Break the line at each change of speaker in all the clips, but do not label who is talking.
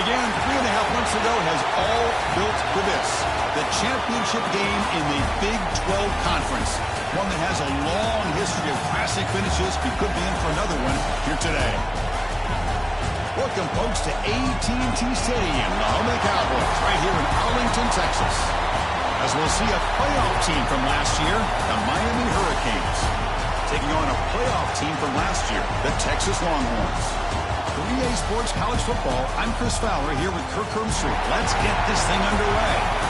began 3.5 months ago has all built to this. The championship game in the Big 12 Conference. One that has a long history of classic finishes. We could be in for another one here today. Welcome, folks, to AT&T Stadium, the home of the Cowboys, right here in Arlington, Texas. As we'll see a playoff team from last year, the Miami Hurricanes, taking on a playoff team from last year, the Texas Longhorns. For EA Sports College Football, I'm Chris Fowler here with Kirk Herbstreit. Let's get this thing underway.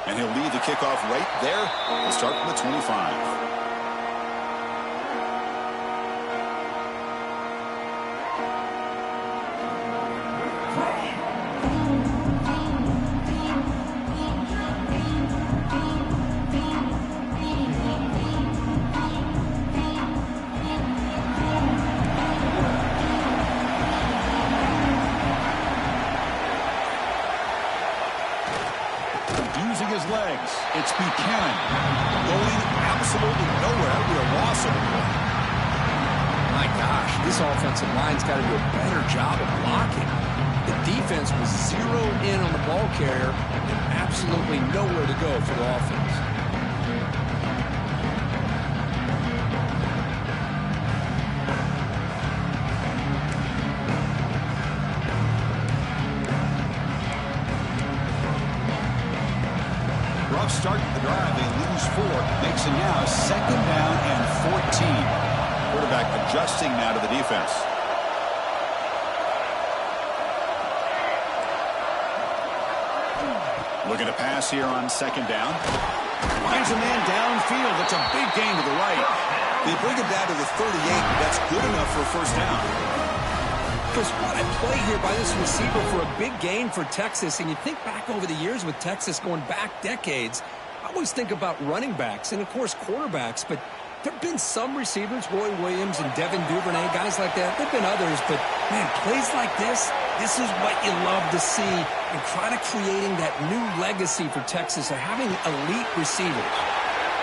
And he'll lead the kickoff right there. We'll start from the 25. Using his legs, it's Buchanan going absolutely nowhere. It'll be a loss of the play.
My gosh, this offensive line's got to do a better job of blocking. The defense was zeroed in on the ball carrier and absolutely nowhere to go for the offense.
tough start to the drive. They lose 4. Makes it now 2nd down and 14. Quarterback adjusting now to the defense. Looking to pass here on 2nd down. Finds a man downfield. That's a big gain to the right. They bring it down to the 38. That's good enough for a 1st down.
Chris, what a play here by this receiver for a big gain for Texas. And you think back over the years with Texas going back decades, I always think about running backs and, of course, quarterbacks. But there have been some receivers, Roy Williams and Devin Duvernay, guys like that. There have been others. But, man, plays like this is what you love to see. And kind of creating that new legacy for Texas of having elite receivers.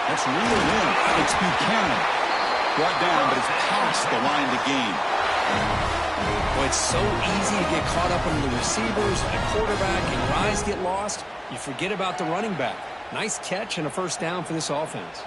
That's reeled in. It's Buchanan. Brought down, but it's past the line to gain.
Well, it's so easy to get caught up in the receivers and the quarterback, and your eyes get lost. You forget about the running back. Nice catch and a 1st down for this offense.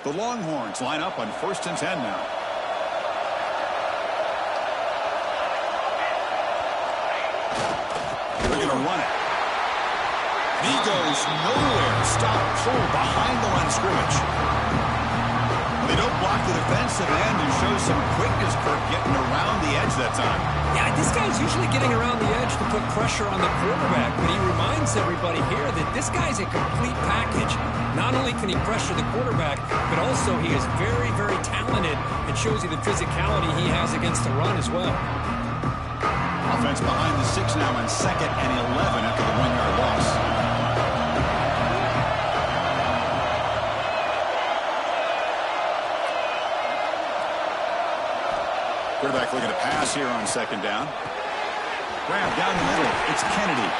The Longhorns line up on 1st and 10 now. They're going to run it. He goes nowhere. Stop, pull behind the line of scrimmage. They don't block the defensive end and show some quickness, Kirk, getting around the edge that time.
Yeah, this guy's usually getting around the edge to put pressure on the quarterback, but he reminds everybody here that this guy's a complete package. Not only can he pressure the quarterback, but also he is very, very talented and shows you the physicality he has against the run as well.
Offense behind the 6 now on 2nd and 11 after the 1-yard loss. Quarterback looking to pass here on 2nd down. Grab down the middle. It's Kennedy.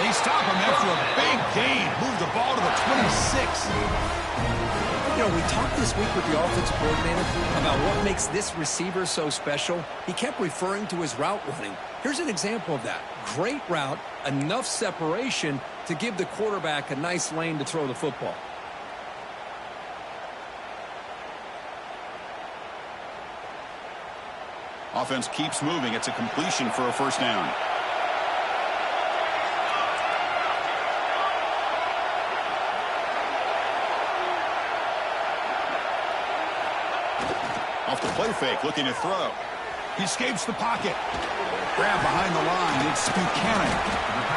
They stop him after a big gain. Move the ball to the 26.
You know, we talked this week with the offensive coordinator about what makes this receiver so special. He kept referring to his route running. Here's an example of that. Great route, enough separation to give the quarterback a nice lane to throw the football.
Offense keeps moving. It's a completion for a 1st down. Off the play fake, looking to throw. He escapes the pocket. Grab behind the line. It's Buchanan.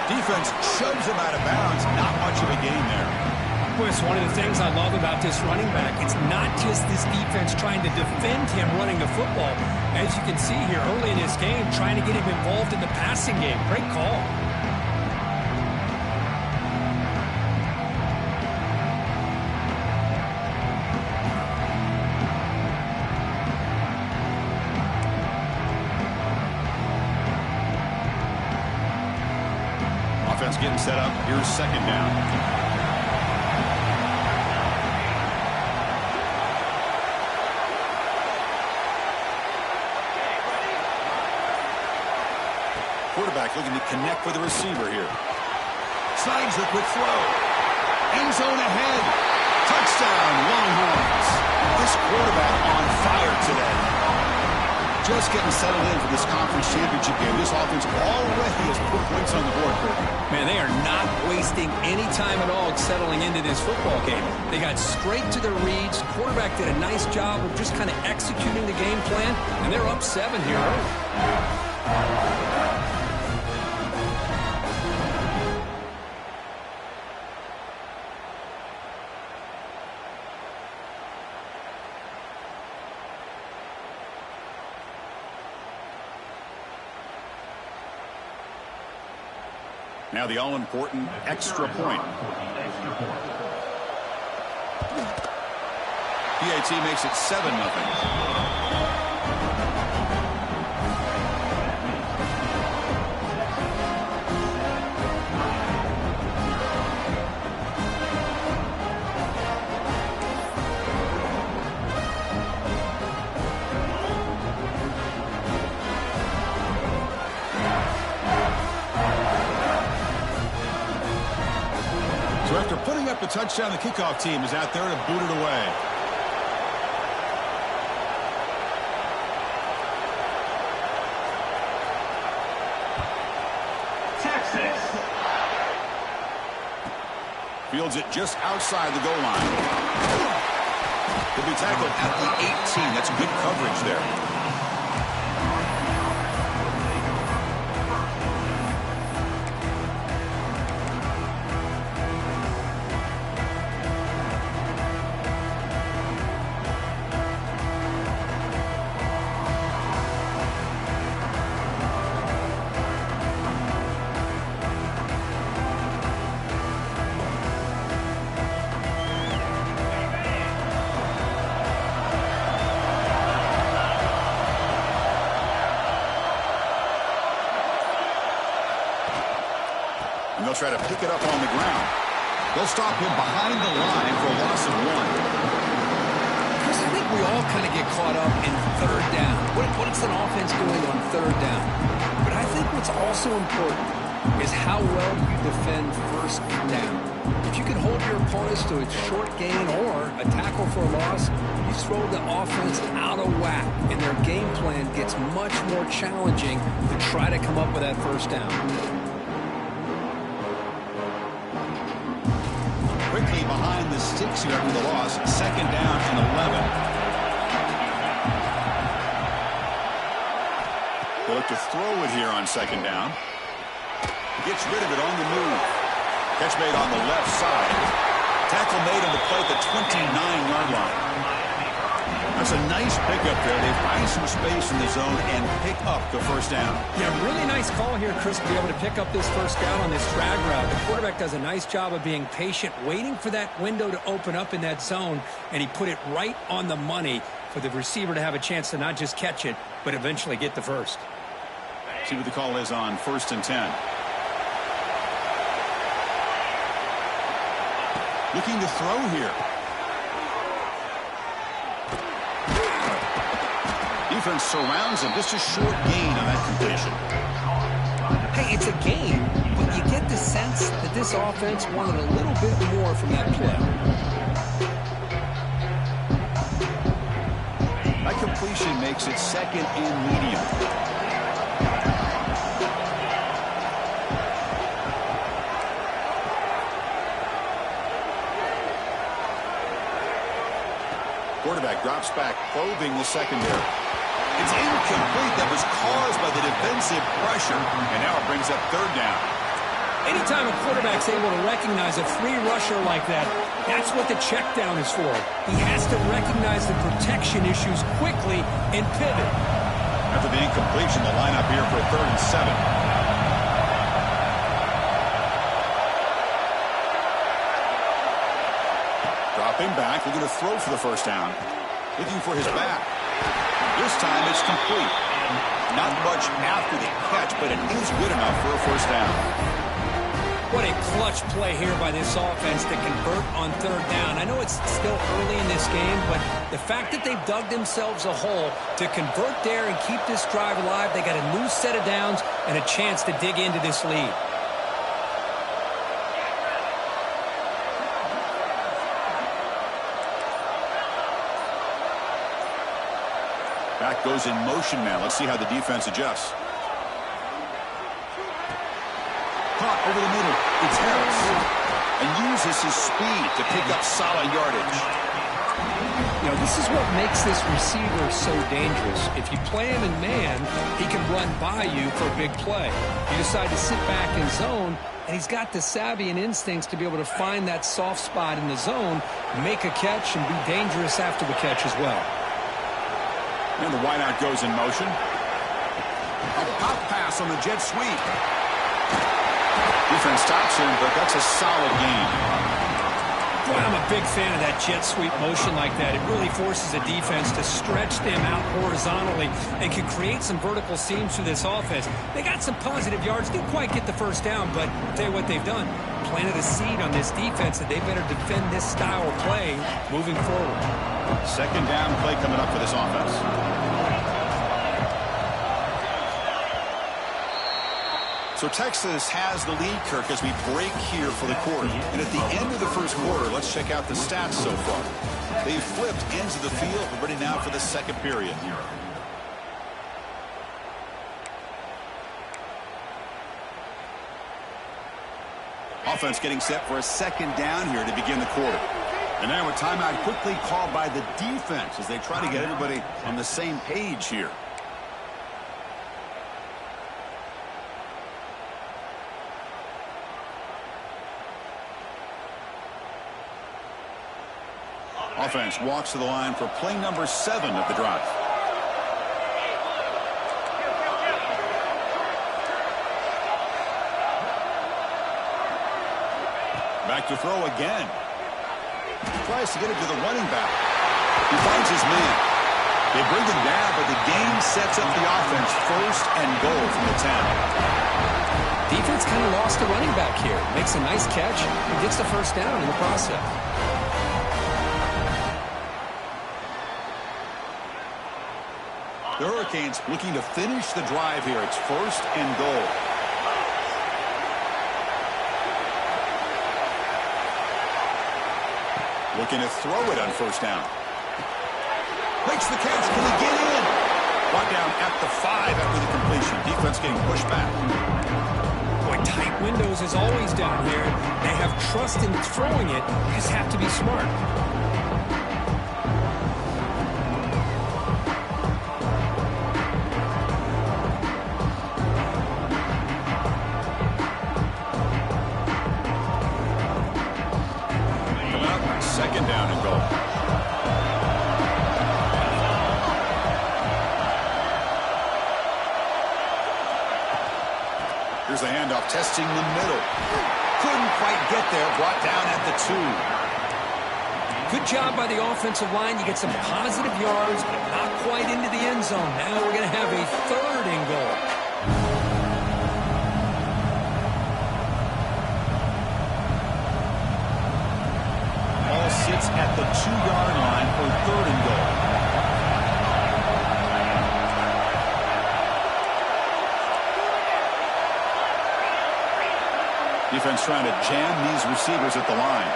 Defense shoves him out of bounds. Not much of a gain there.
Well, it's one of the things I love about this running back. It's not just this defense trying to defend him running the football. As you can see here early in this game, trying to get him involved in the passing game. Great call.
Offense getting set up. Here's 2nd down. Quarterback looking to connect with the receiver here. Slides the quick throw. End zone ahead. Touchdown, Longhorns. This quarterback on fire today. Just getting settled in for this conference championship game. This offense already has put points on the board, Kirk.
Man, they are not wasting any time at all settling into this football game. They got straight to their reads. Quarterback did a nice job of just kind of executing the game plan, and they're up 7 here early.
Now the all-important extra point. PAT makes it 7-0. the touchdown. The kickoff team is out there to boot it away.
Texas.
Fields it just outside the goal line. He'll be tackled at the 18. That's good coverage there. And they'll try to pick it up on the ground. They'll stop him behind the line for a loss of 1.
Chris, I think we all kind of get caught up in third down. What is an offense doing on third down? But I think what's also important is how well you defend first down. If you can hold your opponents to a short gain or a tackle for a loss, you throw the offense out of whack, and their game plan gets much more challenging to try to come up with that first down.
Quickly behind the sticks here after the loss. Second down and 11. They look to throw it here on second down. Gets rid of it on the move. Catch made on the left side. Tackle made on the play at the 29-yard line. That's a nice pickup there. They find some space in the zone and pick up the first down.
Yeah, really nice call here, Chris, to be able to pick up this first down on this drag route. The quarterback does a nice job of being patient, waiting for that window to open up in that zone, and he put it right on the money for the receiver to have a chance to not just catch it, but eventually get the first.
See what the call is on 1st and 10. Looking to throw here. Defense surrounds him. Just a short gain on that completion.
Hey, it's a game, but you get the sense that this offense wanted a little bit more from that play.
That completion makes it second and medium. Quarterback drops back, probing the secondary. It's incomplete. That was caused by the defensive pressure, and now it brings up third down.
Anytime a quarterback's able to recognize a free rusher like that, that's what the check down is for. He has to recognize the protection issues quickly and pivot.
After the incompletion, the lineup here for a 3rd and 7. Dropping back, looking to throw for the first down. Looking for his back. This time it's complete. Not much after the catch, but it is good enough for a first down.
What a clutch play here by this offense to convert on third down. I know it's still early in this game, but the fact that they've dug themselves a hole to convert there and keep this drive alive, they got a new set of downs and a chance to dig into this lead.
Back goes in motion now. Let's see how the defense adjusts. Caught over the middle. It's Harris. And uses his speed to pick up solid yardage.
You know, this is what makes this receiver so dangerous. If you play him in man, he can run by you for a big play. You decide to sit back in zone, and he's got the savvy and instincts to be able to find that soft spot in the zone, make a catch, and be dangerous after the catch as well.
And the wideout goes in motion. A pop pass on the jet sweep. Defense stops him, but that's a solid gain.
Boy, I'm a big fan of that jet sweep motion like that. It really forces a defense to stretch them out horizontally and can create some vertical seams through this offense. They got some positive yards, didn't quite get the first down, but I'll tell you what they've done. Planted a seed on this defense that they better defend this style of play moving forward.
Second down play coming up for this offense. So Texas has the lead, Kirk, as we break here for the quarter. And at the end of the first quarter, let's check out the stats so far. They've flipped ends of the field. We're ready now for the second period. Offense getting set for a second down here to begin the quarter. And now a timeout quickly called by the defense as they try to get everybody on the same page here. Offense walks to the line for play number 7 of the drive. Back to throw again. Tries to get it to the running back. He finds his man. They bring him down, but the game sets up the offense. First and goal from the 10.
Defense kind of lost a running back here. Makes a nice catch and gets the first down in the process.
The Hurricanes looking to finish the drive here. It's first and goal. Looking to throw it on first down. Makes the catch. Can he get in? Brought down at the 5 after the completion. Defense getting pushed back.
Boy, tight windows is always down here. They have trust in throwing it. You just have to be smart.
Second down and goal. Here's the handoff, testing the middle. Couldn't quite get there, brought down at the 2.
Good job by the offensive line. You get some positive yards, but not quite into the end zone. Now we're going to have a third and goal.
Sits at the 2-yard line for third and goal. Defense trying to jam these receivers at the line.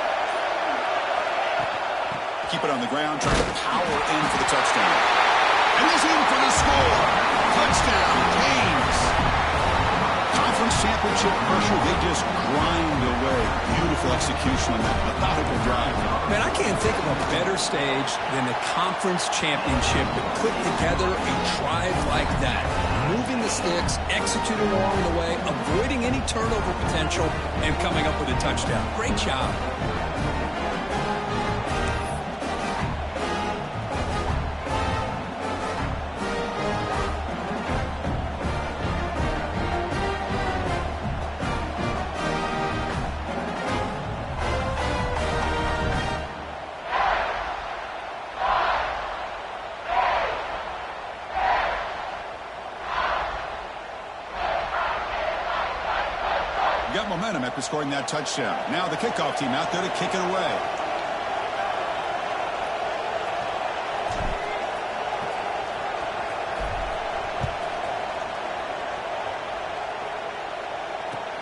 Keep it on the ground, trying to power in for the touchdown. And he's in for the score. Touchdown, Canes. Conference championship pressure, they just grind away. Beautiful execution on that methodical drive.
Man, I can't think of a better stage than the conference championship to put together a drive like that. Moving the sticks, executing along the way, avoiding any turnover potential, and coming up with a touchdown. Great job.
Got momentum after scoring that touchdown. Now the kickoff team out there to kick it away.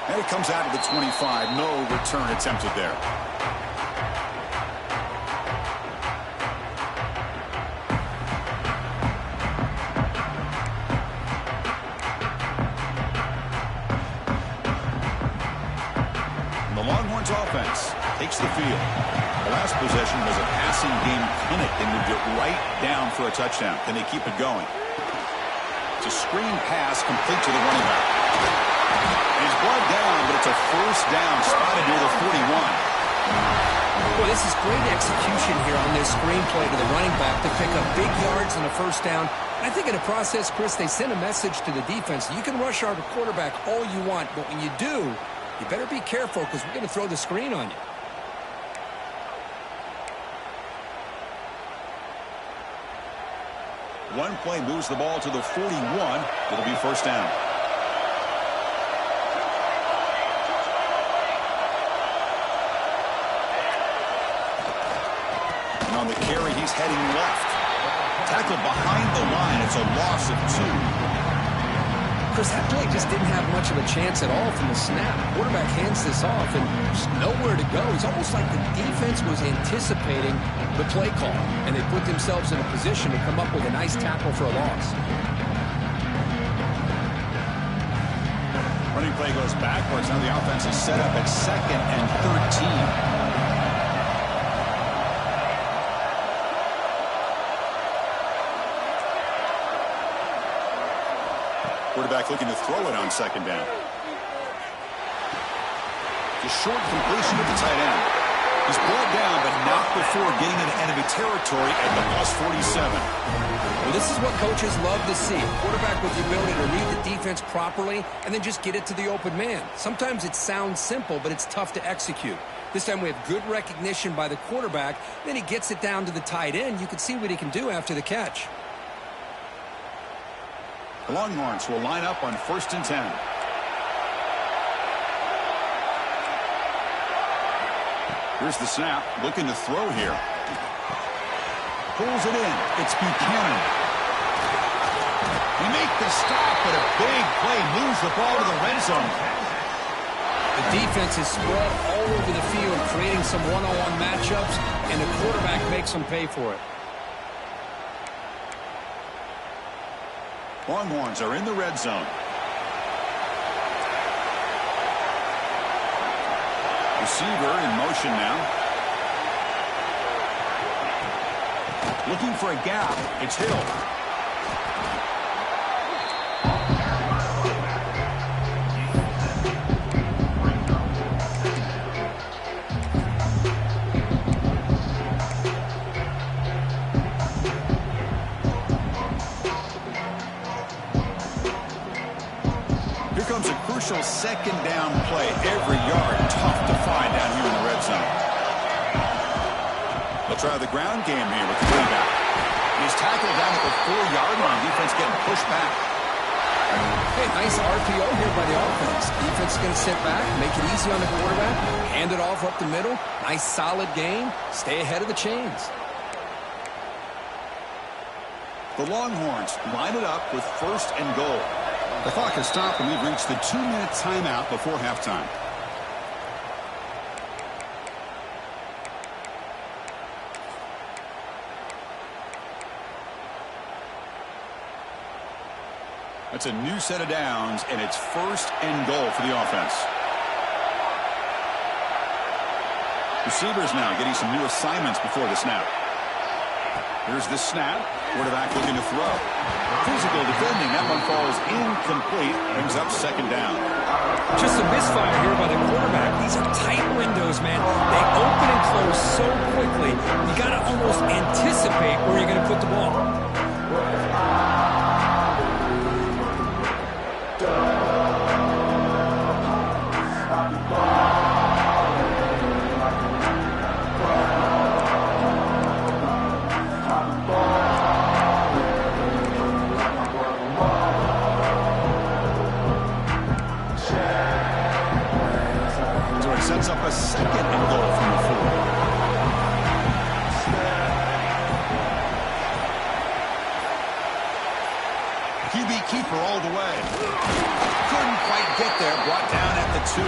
And it comes out of the 25. No return attempted there. Longhorns offense takes the field. The last possession was a passing game clinic. They moved it right down for a touchdown. Can they keep it going? It's a screen pass complete to the running back. He's brought down, but it's a first down spotted near the 41.
Well, this is great execution here on this screenplay to the running back to pick up big yards in a first down. I think in the process, Chris, they sent a message to the defense. You can rush our quarterback all you want, but when you do, you better be careful because we're going to throw the screen on you.
One play moves the ball to the 41. It'll be first down. And on the carry, he's heading left. Tackled behind the line. It's a loss of 2.
Chris, that play just didn't have much of a chance at all from the snap. Quarterback hands this off and just nowhere to go. It's almost like the defense was anticipating the play call, and they put themselves in a position to come up with a nice tackle for a loss.
Running play goes backwards. Now the offense is set up at 2nd and 13. Quarterback looking to throw it on 2nd down. The short completion to the tight end. He's brought down, but not before getting into enemy territory at the +47.
Well, this is what coaches love to see. A quarterback with the ability to read the defense properly and then just get it to the open man. Sometimes it sounds simple, but it's tough to execute. This time we have good recognition by the quarterback. Then he gets it down to the tight end. You can see what he can do after the catch.
The Longhorns will line up on 1st and 10. Here's the snap, looking to throw here. Pulls it in. It's Buchanan. They make the stop, but a big play moves the ball to the red zone.
The defense is spread all over the field, creating some one-on-one matchups, and the quarterback makes them pay for it.
Longhorns are in the red zone. Receiver in motion now. Looking for a gap. It's Hill. Comes a crucial 2nd down play. Every yard tough to find down here in the red zone. They'll try the ground game here with the quarterback. He's tackled down at the 4-yard line. Defense getting pushed back.
Hey, nice RPO here by the offense. Defense is going to sit back, make it easy on the quarterback, hand it off up the middle. Nice solid game. Stay ahead of the chains.
The Longhorns line it up with 1st and goal. The clock has stopped, and we've reached the 2-minute timeout before halftime. That's a new set of downs, and it's 1st and goal for the offense. Receivers now getting some new assignments before the snap. Here's the snap. Quarterback looking to throw. Physical defending. That one falls incomplete. Brings up 2nd down.
Just a misfire here by the quarterback. These are tight windows, man. They open and close so quickly. You got to almost anticipate where you're going to put the ball.
Sets up a 2nd and goal from the 4. QB keeper all the way. Couldn't quite get there. Brought down at the 2.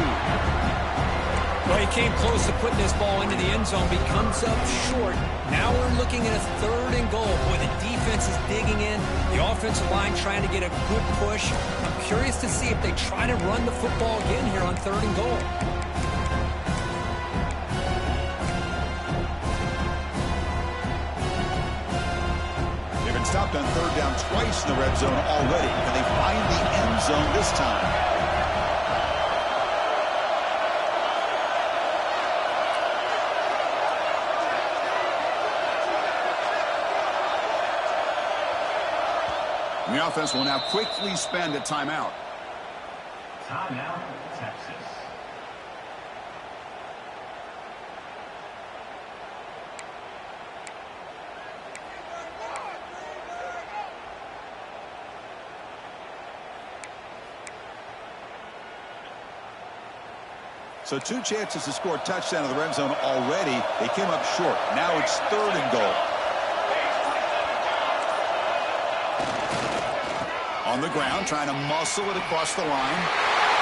Well, he came close to putting this ball into the end zone. He comes up short. Now we're looking at a 3rd and goal. Boy, the defense is digging in. The offensive line trying to get a good push. I'm curious to see if they try to run the football again here on 3rd and goal.
Stopped on 3rd down twice in the red zone already. Can they find the end zone this time? And the offense will now quickly spend a timeout.
Timeout, Texas.
So 2 chances to score a touchdown in the red zone already. They came up short. Now it's 3rd and goal. On the ground, trying to muscle it across the line.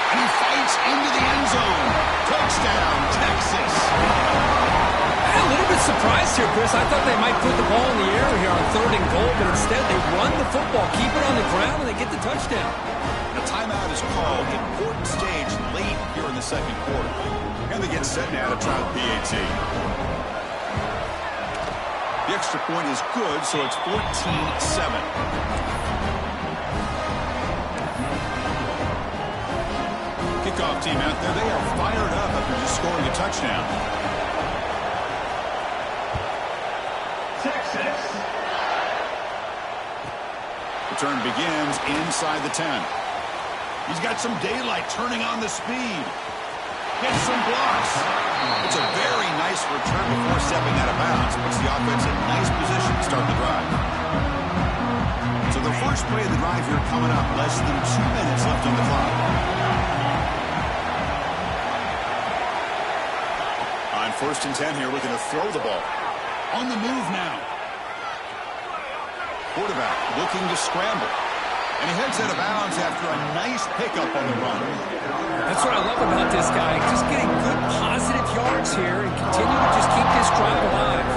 And he fights into the end zone. Touchdown, Texas.
I'm a little bit surprised here, Chris. I thought they might put the ball in the air here on 3rd and goal, but instead they run the football, keep it on the ground, and they get the touchdown.
A timeout is called. Important stage late here in the second quarter. And they get set now to try the PAT. The extra point is good, so it's 14-7. Kickoff team out there. They are fired up after just scoring a touchdown.
Texas.
Return begins inside the 10. He's got some daylight turning on the speed. Gets some blocks. It's a very nice return before stepping out of bounds. Puts the offense in nice position to start the drive. So the first play of the drive here coming up. Less than 2 minutes left on the clock. On 1st and 10 here, looking to throw the ball. On the move now. Quarterback looking to scramble. And he heads out of bounds after a nice pickup on the run.
That's what I love about this guy. Just getting good positive yards here and continue to just keep this drive alive.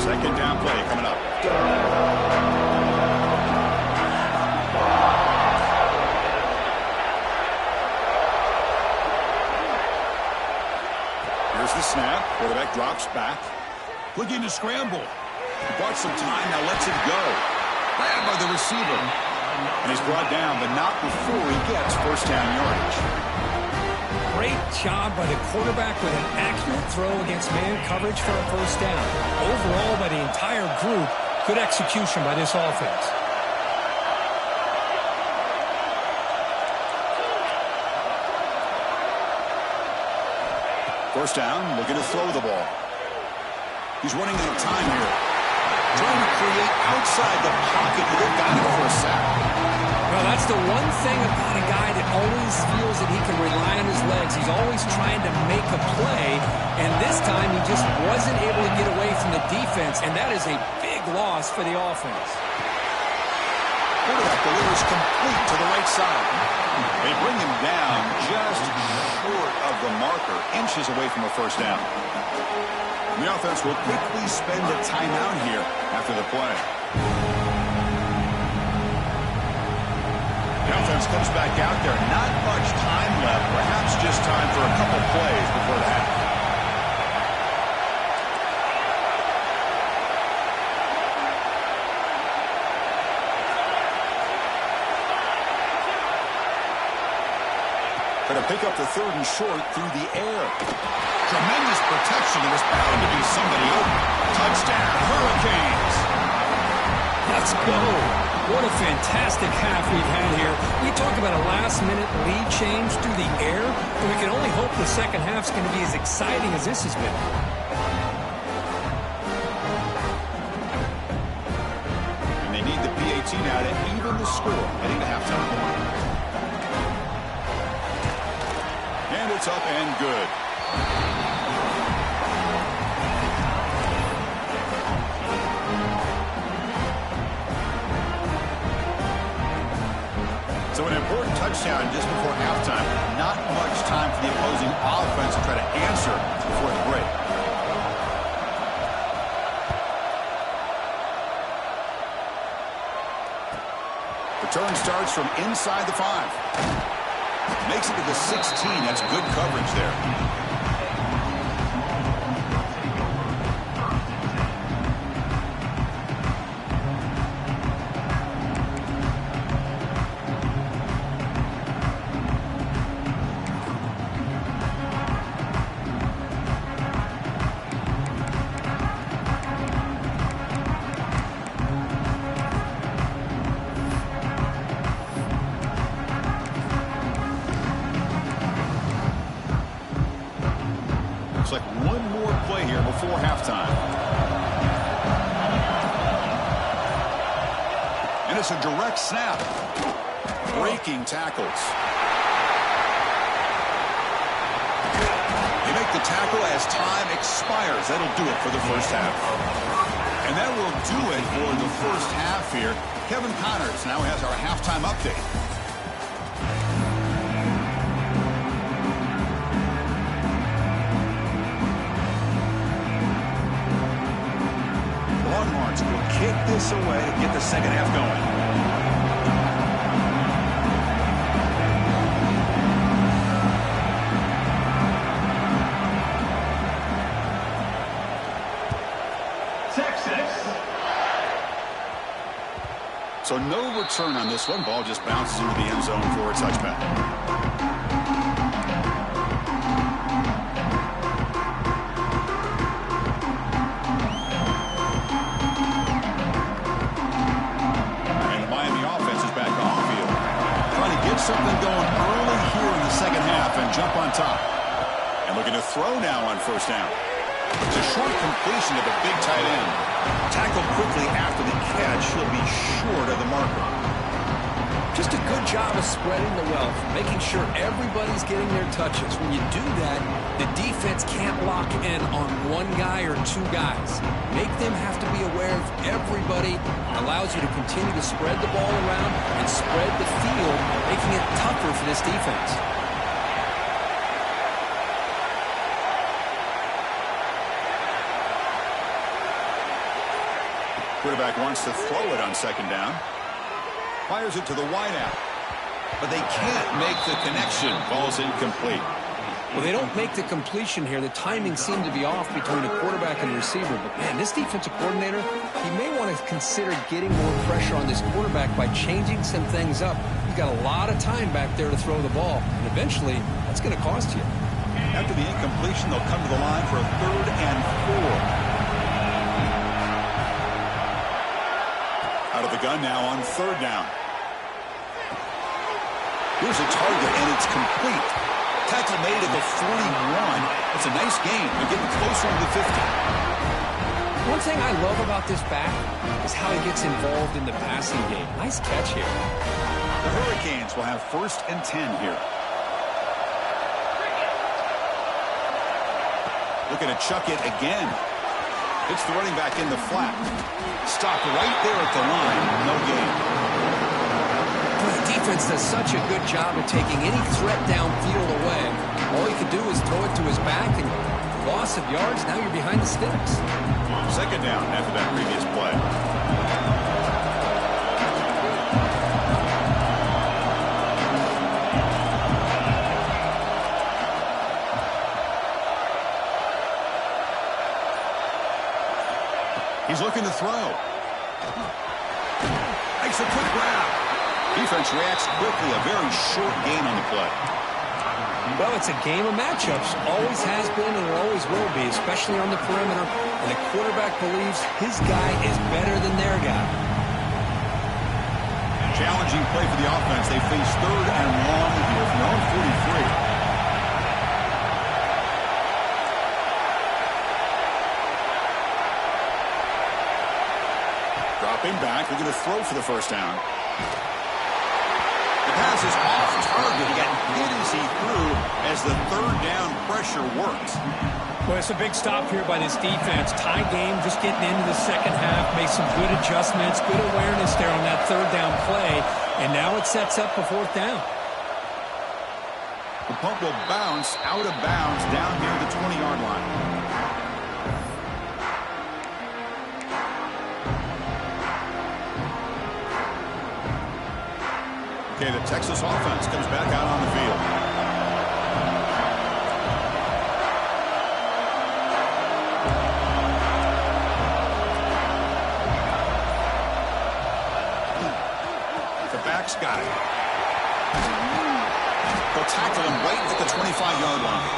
Second down play coming up. Here's the snap. Quarterback drops back. Looking to scramble. He bought some time, now lets it go. Grabbed by the receiver. And he's brought down, but not before he gets first down yardage.
Great job by the quarterback with an accurate throw against man coverage for a first down. Overall, by the entire group, good execution by this offense.
First down, looking to throw the ball. He's running out of time here. Trying to create outside the pocket. They've got it for a sack.
Well, that's the one thing about a guy that always feels that he can rely on his legs. He's always trying to make a play, and this time he just wasn't able to get away from the defense, and that is a big loss for the offense.
Quarterback delivers complete to the right side. They bring him down just short of the marker, inches away from a first down. The offense will quickly spend a timeout here after the play. The offense comes back out there. Not much time left. Perhaps just time for a couple plays before the half. Going to pick up the 3rd and short through the air. Tremendous protection. There was bound to be somebody open. Touchdown, Hurricanes.
Let's go. What a fantastic half we've had here. We talk about a last-minute lead change through the air, and we can only hope the second half's going to be as exciting as this has been.
And they need the PAT now to even the score heading to halftime. And it's up and good. So an important touchdown just before halftime. Not much time for the opposing offense to try to answer before the break. Return starts from inside the 5. Makes it to the 16. That's good coverage there. Looks like one more play here before halftime. And it's a direct snap. Breaking tackles. They make the tackle whistle as time expires. That'll do it for the first half. And that will do it for the first half here. Kevin Connors now has our halftime update. Longhorns will kick this away to get the second half going. So no return on this one. Ball just bounces into the end zone for a touchback. And the Miami offense is back on the field. Trying to get something going early here in the second half and jump on top. And looking to throw now on first down. It's a short completion to the big tight end. Tackled quickly after the catch. He'll be short of the marker.
Just a good job of spreading the wealth, making sure everybody's getting their touches. When you do that, the defense can't lock in on one guy or two guys. Make them have to be aware of everybody. It allows you to continue to spread the ball around and spread the field, making it tougher for this defense.
Quarterback wants to throw it on second down. Fires it to the wideout. But they can't make the connection. Ball's incomplete.
Well, they don't make the completion here. The timing seemed to be off between the quarterback and the receiver. But, man, this defensive coordinator, he may want to consider getting more pressure on this quarterback by changing some things up. He's got a lot of time back there to throw the ball. And eventually, that's going to cost you.
After the incompletion, they'll come to the line for a 3rd and 4. Out of the gun now on 3rd down. Here's a target, and it's complete. Tackle made at the 41. It's a nice game. They're getting closer to the 50.
One thing I love about this back is how he gets involved in the passing game. Nice catch here.
The Hurricanes will have 1st and 10 here. Looking to chuck it again. It's the running back in the flat. Stopped right there at the line. No gain.
The defense does such a good job of taking any threat downfield away. All he could do is throw it to his back, and loss of yards, now you're behind the sticks.
2nd down after that previous play. He's looking to throw. Makes a quick grab. Defense reacts quickly. A very short gain on the play.
Well, it's a game of matchups. Always has been and it always will be, especially on the perimeter. And the quarterback believes his guy is better than their guy.
Challenging play for the offense. They face 3rd and long here from their own 43. Dropping back, we're going to throw for the 1st down. The pass is off target. He got hit as he threw as the 3rd down pressure works.
Well, it's a big stop here by this defense. Tie game, just getting into the second half, made some good adjustments, good awareness there on that 3rd down play, and now it sets up a 4th down.
The punt will bounce out of bounds down near the 20-yard line. Okay, the Texas offense comes back out on the field. The back's got it. They'll tackle him right at the 25-yard line.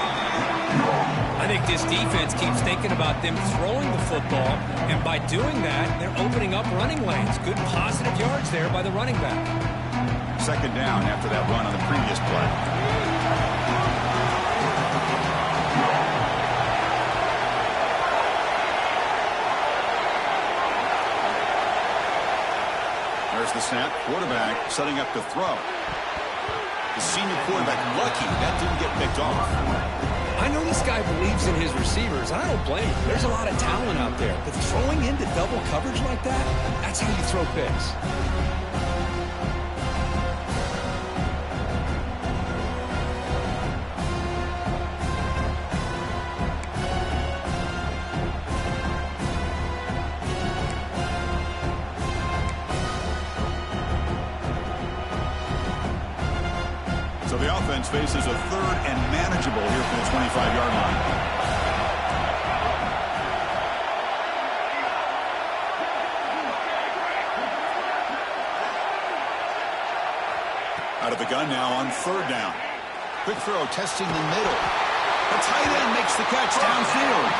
I think this defense keeps thinking about them throwing the football, and by doing that, they're opening up running lanes. Good positive yards there by the running back.
2nd down after that run on the previous play. There's the snap. Quarterback setting up to throw. The senior quarterback lucky that didn't get picked off.
I know this guy believes in his receivers, and I don't blame him. There's a lot of talent out there, but throwing into double coverage like that, that's how you throw picks.
So the offense faces a third and manageable here from the 25-yard line. Out of the gun now on third down. Quick throw testing the middle. The tight end makes the catch downfield.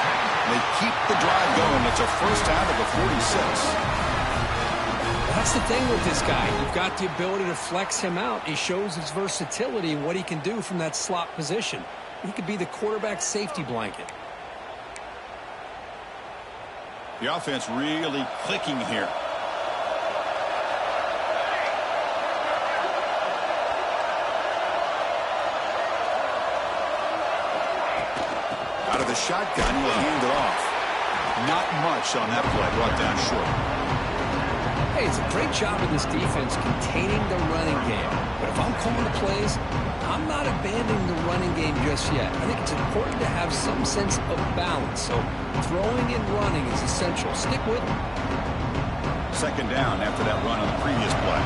They keep the drive going. It's a first down at the 46.
That's the thing with this guy. You've got the ability to flex him out. He shows his versatility and what he can do from that slot position. He could be the quarterback safety blanket.
The offense really clicking here. Out of the shotgun, he'll hand it off. Not much on that play, brought down short.
Hey, it's a great job of this defense containing the running game. But if I'm calling the plays, I'm not abandoning the running game just yet. I think it's important to have some sense of balance. So throwing and running is essential. Stick with it.
Second down after that run on the previous play.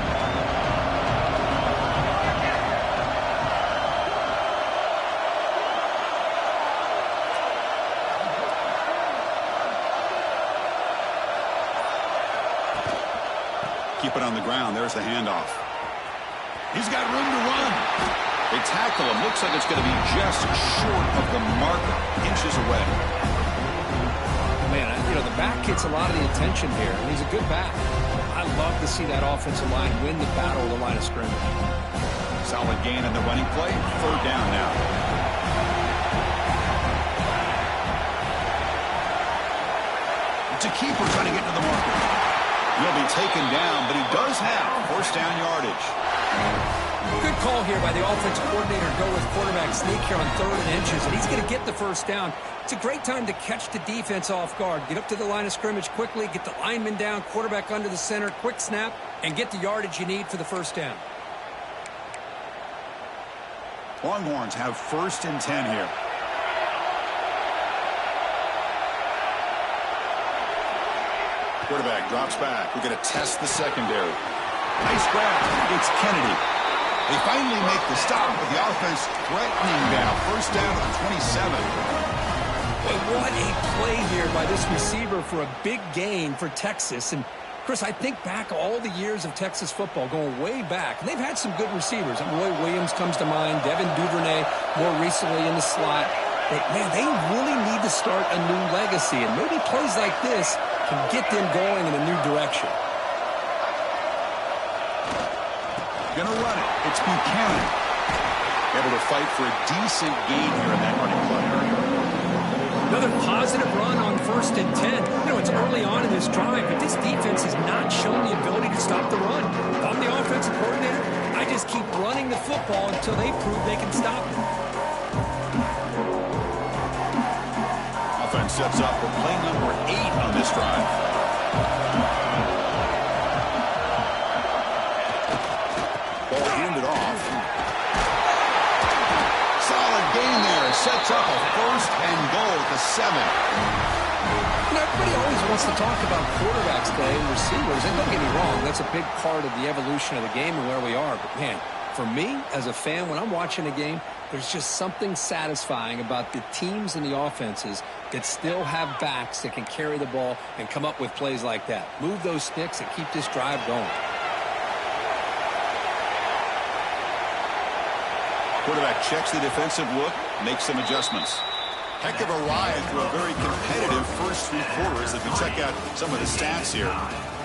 Keep it on the ground. There's the handoff. He's got room to run. They tackle him. Looks like it's going to be just short of the mark, inches away.
Man, you know, the back gets a lot of the attention here, and he's a good back. I love to see that offensive line win the battle of the line of scrimmage.
Solid gain on the running play. Third down now. It's a keeper trying to get to the marker. He'll be taken down, but he does have first down yardage.
Good call here by the offensive coordinator to go with quarterback sneak here on third and inches, and he's going to get the first down. It's a great time to catch the defense off guard. Get up to the line of scrimmage quickly, get the lineman down, quarterback under the center, quick snap, and get the yardage you need for the first down.
Longhorns have first and 10 here. Quarterback drops back. We're going to test the secondary. Nice grab. It's Kennedy. They finally make the stop, but the offense threatening now. First down to the 27.
Boy, what a play here by this receiver for a big gain for Texas. And, Chris, I think back all the years of Texas football, going way back, and they've had some good receivers. And Roy Williams comes to mind, Devin Duvernay more recently in the slot. But, man, they really need to start a new legacy. And maybe plays like this can get them going in a new direction.
Gonna run it. It's Buchanan. Able to fight for a decent gain here in that running play.
Another positive run on first and 10. You know, it's early on in this drive, but this defense has not shown the ability to stop the run. If I'm the offensive coordinator, I just keep running the football until they prove they can stop it.
Offense sets up for play number 8 on this drive. Ball handed off. Solid gain there. Sets up a first and goal at the 7.
You know, everybody always wants to talk about quarterbacks today and receivers, and don't get me wrong, that's a big part of the evolution of the game and where we are. But, man, for me, as a fan, when I'm watching a game, there's just something satisfying about the teams and the offenses that still have backs that can carry the ball and come up with plays like that. Move those sticks and keep this drive going.
Quarterback checks the defensive look, makes some adjustments. Heck of a ride through a very competitive first 3 quarters as we check out some of the stats here.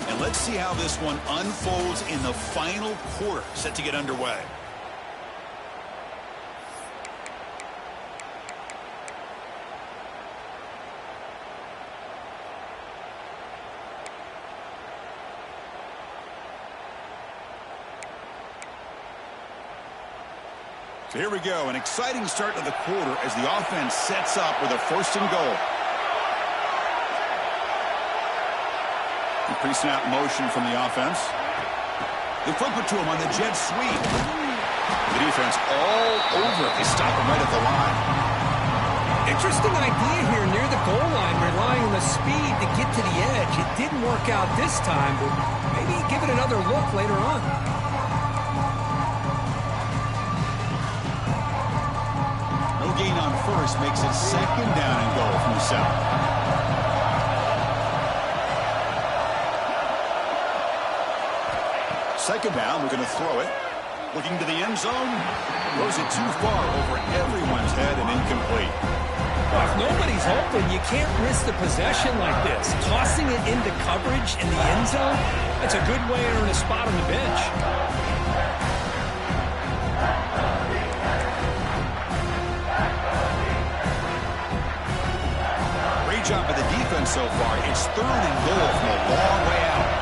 And let's see how this one unfolds in the final quarter, set to get underway. So here we go, an exciting start to the quarter as the offense sets up with a 1st and goal. Pre-snap motion from the offense. They flip it to him on the jet sweep. The defense all over it. They stop him right at the line.
Interesting idea here near the goal line, relying on the speed to get to the edge. It didn't work out this time, but maybe give it another look later on.
No gain on first makes it 2nd down and goal from the 7. Second down, we're going to throw it. Looking to the end zone. Throws it too far over everyone's head and incomplete.
Well, if nobody's open, you can't risk the possession like this. Tossing it into coverage in the end zone, that's a good way to earn a spot on the bench.
Great job by the defense so far. It's 3rd and goal from a long way out.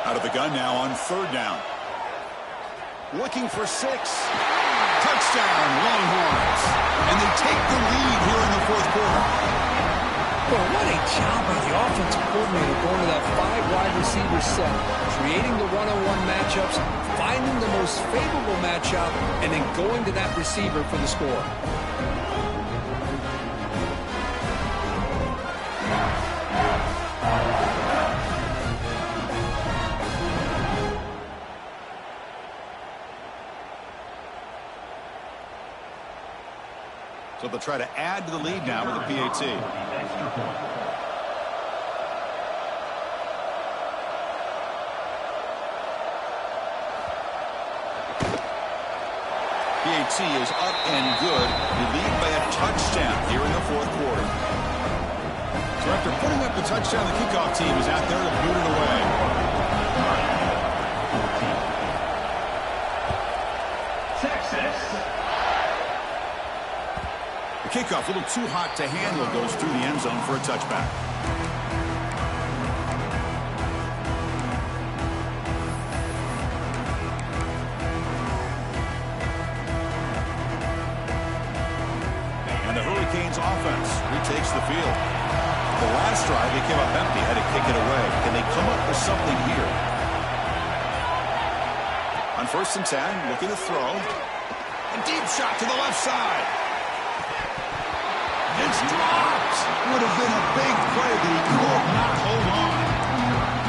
Out of the gun now on 3rd down. Looking for 6. Touchdown, Longhorns. And they take the lead here in the 4th quarter.
Well, what a job by the offensive coordinator going to that 5-wide receiver set, creating the one-on-one matchups, finding the most favorable matchup, and then going to that receiver for the score.
So they'll try to add to the lead now with a PAT. PAT is up and good. They lead by a touchdown here in the 4th quarter. So after putting up the touchdown, the kickoff team is out there to boot it away. The kickoff, a little too hot to handle, goes through the end zone for a touchback. And the Hurricanes offense retakes the field. The last drive, they came up empty, had to kick it away. Can they come up with something here? On 1st and 10, looking to throw. A deep shot to the left side. It's dropped. Would have been a big play, but he could not hold on.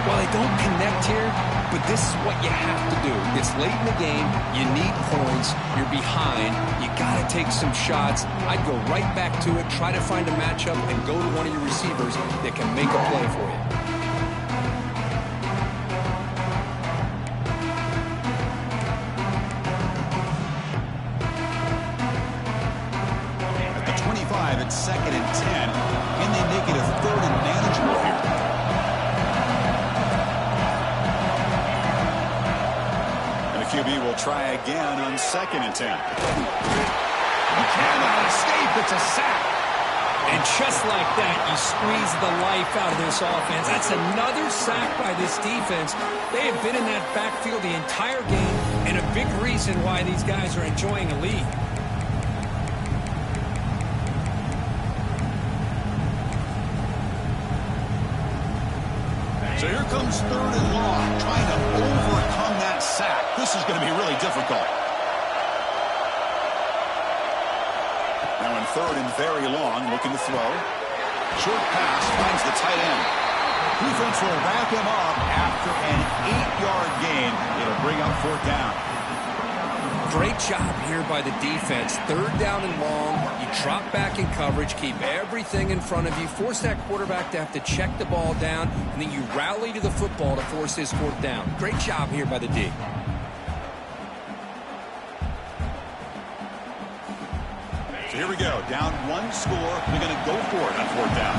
Well, they don't connect here, but this is what you have to do. It's late in the game. You need points. You're behind. You got to take some shots. I'd go right back to it, try to find a matchup, and go to one of your receivers that can make a play for you.
It's 2nd and 10. Can they make it a 3rd and manageable here? And the QB will try again on 2nd and 10. He cannot escape. It's a sack.
And just like that, you squeeze the life out of this offense. That's another sack by this defense. They have been in that backfield the entire game, and a big reason why these guys are enjoying a lead.
So here comes 3rd and long, trying to overcome that sack. This is going to be really difficult. Now in 3rd and very long, looking to throw. Short pass finds the tight end. Defense will wrap him up after an 8-yard gain. It'll bring up 4th down.
Great job here by the defense. 3rd down and long. You drop back in coverage, keep everything in front of you, force that quarterback to have to check the ball down, and then you rally to the football to force his 4th down. Great job here by the D.
So here we go. Down 1 score. They're going to go for it on 4th down.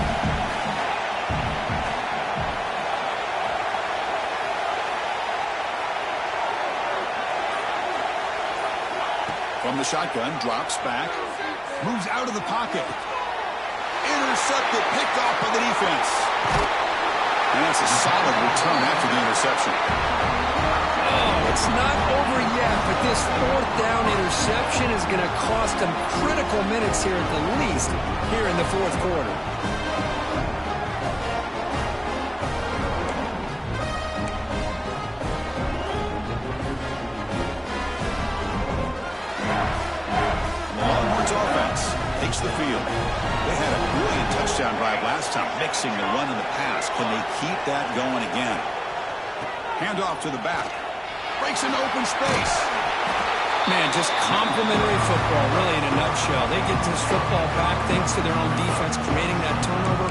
From the shotgun, drops back, moves out of the pocket. Intercepted, picked off by the defense. And that's a solid return after the interception.
Oh, it's not over yet, but this fourth down interception is going to cost them critical minutes here at the least here in the fourth quarter.
Longhorns offense takes the field. They had a brilliant touchdown drive last time, mixing the run and the pass. Can they keep that going again? Handoff to the back. Breaks into open space.
Man, just complimentary football, really, in a nutshell. They get this football back thanks to their own defense, creating that turnover,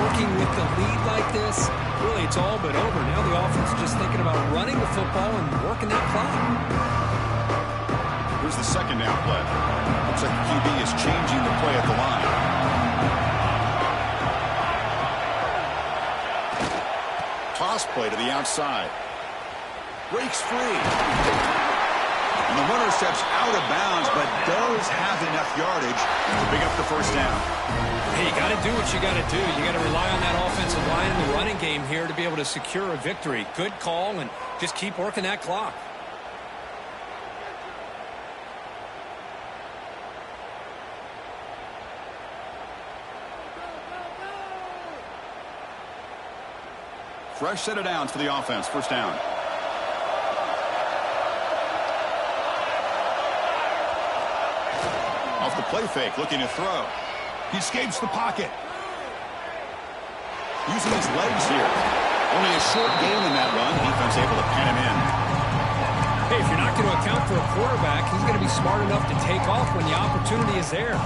working with the lead like this. Really, it's all but over. Now the offense is just thinking about running the football and working that clock.
Here's the second down play. Looks like the QB is changing the play at the line. Toss play to the outside. Breaks free. And the runner steps out of bounds, but does have enough yardage to pick up the first down.
Hey, you got to do what you got to do. You got to rely on that offensive line in the running game here to be able to secure a victory. Good call, and just keep working that clock.
Fresh set of downs for the offense. First down. Off the play fake, looking to throw. He escapes the pocket. Using his legs here. Only a short gain in that run. Defense able to pen him in.
Hey, if you're not going to account for a quarterback, he's going to be smart enough to take off when the opportunity is there.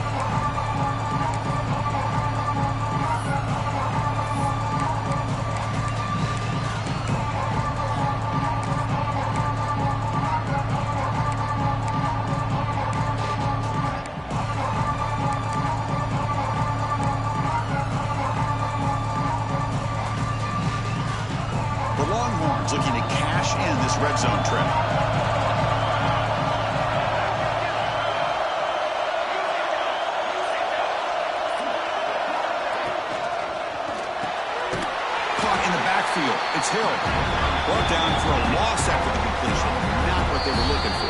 Looking to cash in this red zone trip. Caught in the backfield. It's Hill. Brought down for a loss after the completion. Not what they were looking for.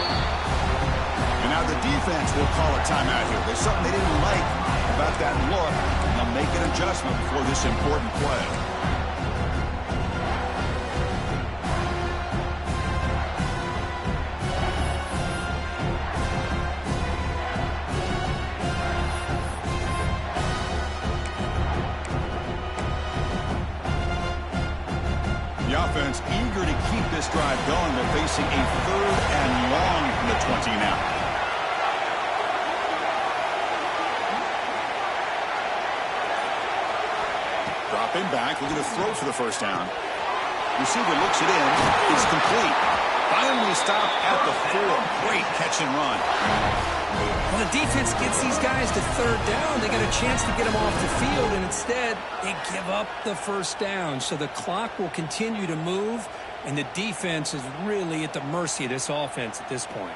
And now the defense will call a timeout here. There's something they didn't like about that look. And they'll make an adjustment before this important play. The offense eager to keep this drive going. They're facing a third and long from the 20 now. Dropping back, looking to throw for the first down. Receiver looks it in. It's complete. Finally stopped at the 4. Great catch and run.
Well, the defense gets these guys to third down. They got a chance to get them off the field, and instead they give up the first down. So the clock will continue to move, and the defense is really at the mercy of this offense at this point.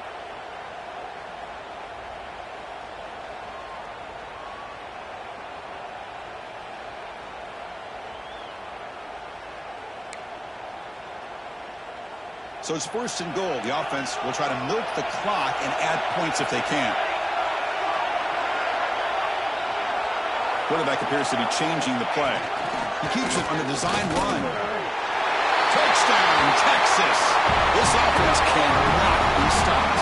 So it's first and goal. The offense will try to milk the clock and add points if they can. Quarterback appears to be changing the play. He keeps it on the design run. Touchdown, Texas. This offense cannot be stopped.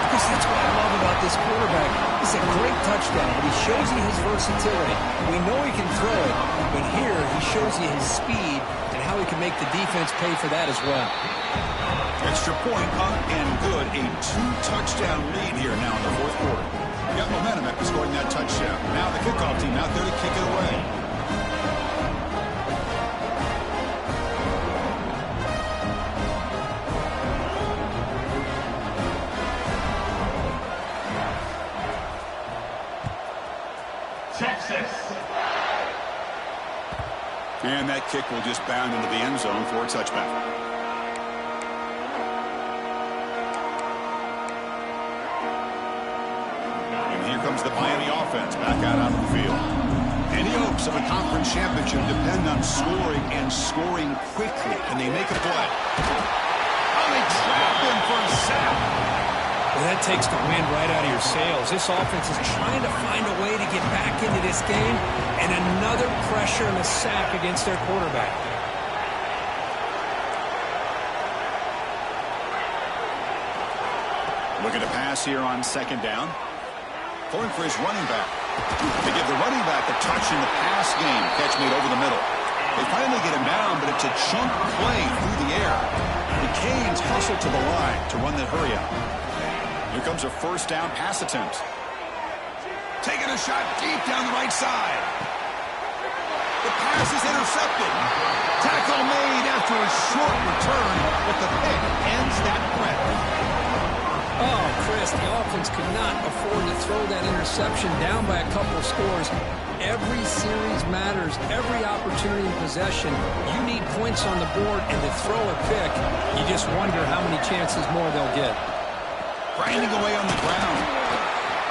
Because that's what I love about this quarterback. It's a great touchdown, but he shows you his versatility. We know he can throw it, but here he shows you his speed and how he can make the defense pay for that as well.
Extra point up and good. A 2-touchdown lead here now in the fourth quarter. Got momentum after scoring that touchdown. Now the kickoff team out there to kick it away.
Texas.
And that kick will just bound into the end zone for a touchback. sends the Miami offense back out onto the field. Any hopes of a conference championship depend on scoring and scoring quickly. Can they make a play? Oh, they trap him for a sack.
Well, that takes the wind right out of your sails. This offense is trying to find a way to get back into this game, and another pressure and a sack against their quarterback.
Looking to pass here on second down. Pulling for his running back. They give the running back a touch in the pass game. Catch made over the middle. They finally get him down, but it's a chunk play through the air. The Canes hustle to the line to run that hurry out. Here comes a first down pass attempt. Taking a shot deep down the right side. The pass is intercepted. Tackle made after a short return, but the pick ends that threat.
Oh, Chris, the offense could not afford to throw that interception down by a couple of scores. Every series matters. Every opportunity in possession. You need points on the board, and to throw a pick, you just wonder how many chances more they'll get.
Grinding away on the ground.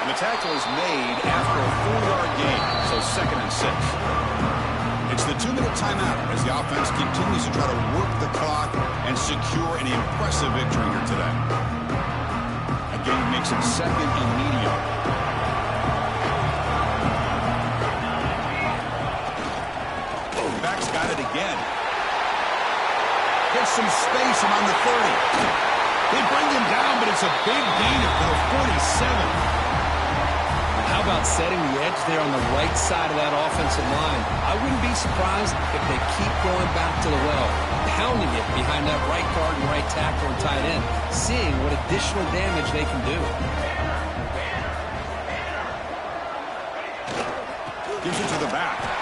And the tackle is made after a 4-yard gain, so 2nd and 6. It's the 2-minute timeout as the offense continues to try to work the clock and secure an impressive victory here today. Again, makes it 2nd and medium. Back's got it again. Gets some space around the 30. They bring him down, but it's a big gainer for the 47.
How about setting the edge there on the right side of that offensive line? I wouldn't be surprised if they keep going back to the well, pounding it behind that right guard and right tackle and tight end, seeing what additional damage they can do.
Gives it to the back.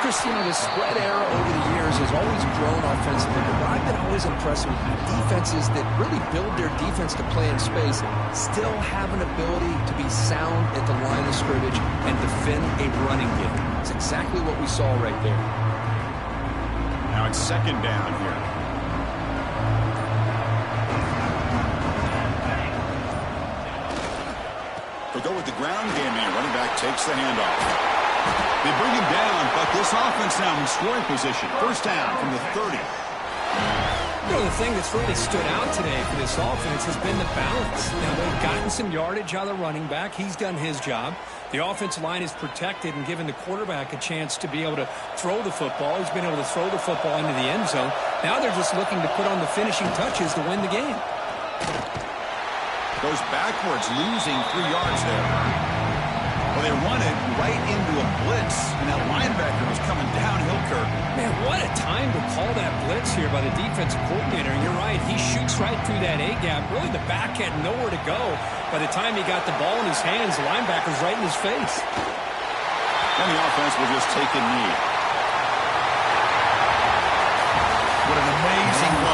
Chris, you know, the spread era over the years has always grown offensively, but I've been always impressed with defenses that really build their defense to play in space, still have an ability to be sound at the line of scrimmage and defend a running game. It's exactly what we saw right there.
Now it's 2nd down here. They go with the ground game here. Running back takes the handoff. They bring him down, but this offense now in scoring position. First down from the 30.
You know, the thing that's really stood out today for this offense has been the balance. Now, they've gotten some yardage out of the running back. He's done his job. The offensive line is protected and given the quarterback a chance to be able to throw the football. He's been able to throw the football into the end zone. Now they're just looking to put on the finishing touches to win the game.
Goes backwards, losing 3 yards there. Well, they run it right into a blitz, and that linebacker was coming downhill, Kirk.
Man, what a time to call that blitz here by the defensive coordinator. And you're right, he shoots right through that A-gap. Really, the back had nowhere to go. By the time he got the ball in his hands, the linebacker's right in his face.
And the offense will just take a knee. What an amazing run.